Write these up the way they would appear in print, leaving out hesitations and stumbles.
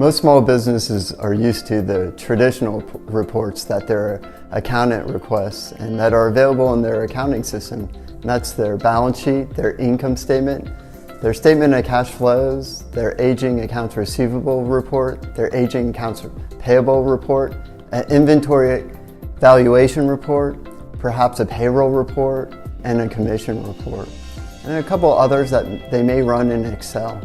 Most small businesses are used to the traditional reports that their accountant requests and that are available in their accounting system. And that's their balance sheet, their income statement, their statement of cash flows, their aging accounts receivable report, their aging accounts payable report, an inventory valuation report, perhaps a payroll report, and a commission report, and a couple others that they may run in Excel.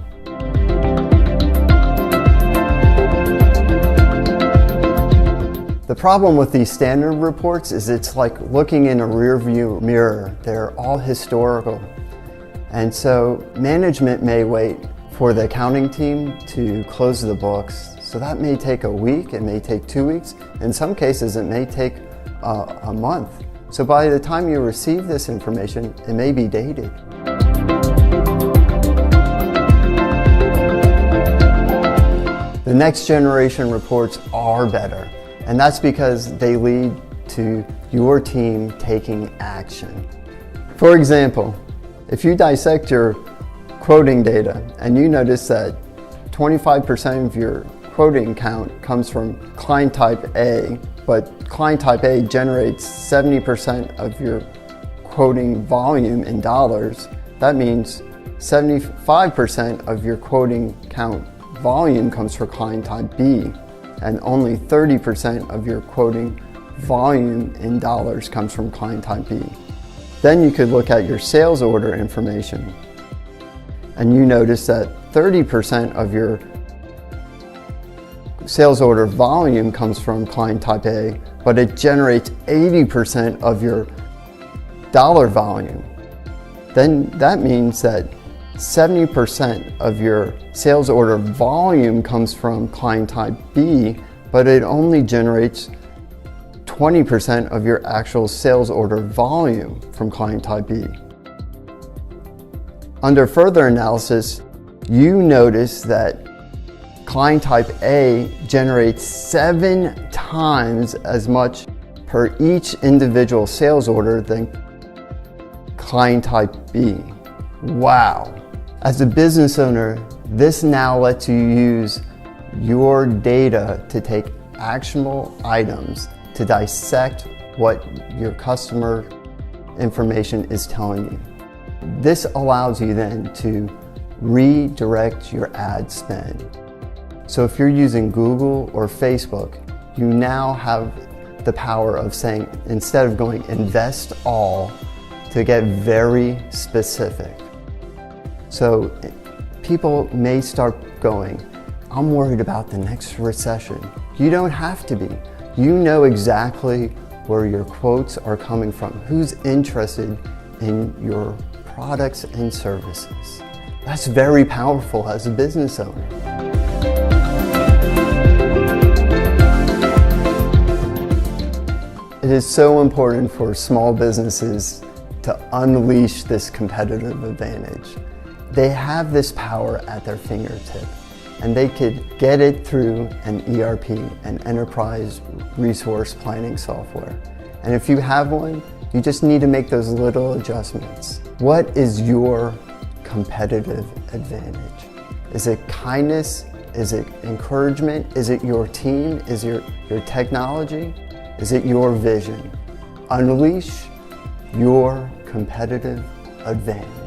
The problem with these standard reports is it's like looking in a rearview mirror. They're all historical. And so management may wait for the accounting team to close the books. So that may take a week, it may take 2 weeks. In some cases, it may take a month. So by the time you receive this information, it may be dated. The next generation reports are better. And that's because they lead to your team taking action. For example, if you dissect your quoting data and you notice that 25% of your quoting count comes from client type A, but client type A generates 70% of your quoting volume in dollars, that means 75% of your quoting count volume comes from client type B. And only 30% of your quoting volume in dollars comes from client type B. Then you could look at your sales order information and you notice that 30% of your sales order volume comes from client type A, but it generates 80% of your dollar volume. Then that means that 70% of your sales order volume comes from client type B, but it only generates 20% of your actual sales order volume from client type B. Under further analysis, you notice that client type A generates 7 times as much per each individual sales order than client type B. Wow. As a business owner, this now lets you use your data to take actionable items to dissect what your customer information is telling you. This allows you then to redirect your ad spend. So if you're using Google or Facebook, you now have the power of saying, instead of going invest all, to get very specific. So people may start going, I'm worried about the next recession. You don't have to be. You know exactly where your quotes are coming from, who's interested in your products and services. That's very powerful as a business owner. It is so important for small businesses to unleash this competitive advantage. They have this power at their fingertip, and they could get it through an ERP, an enterprise resource planning software. And if you have one, you just need to make those little adjustments. What is your competitive advantage? Is it kindness? Is it encouragement? Is it your team? Is it your technology? Is it your vision? Unleash your competitive advantage.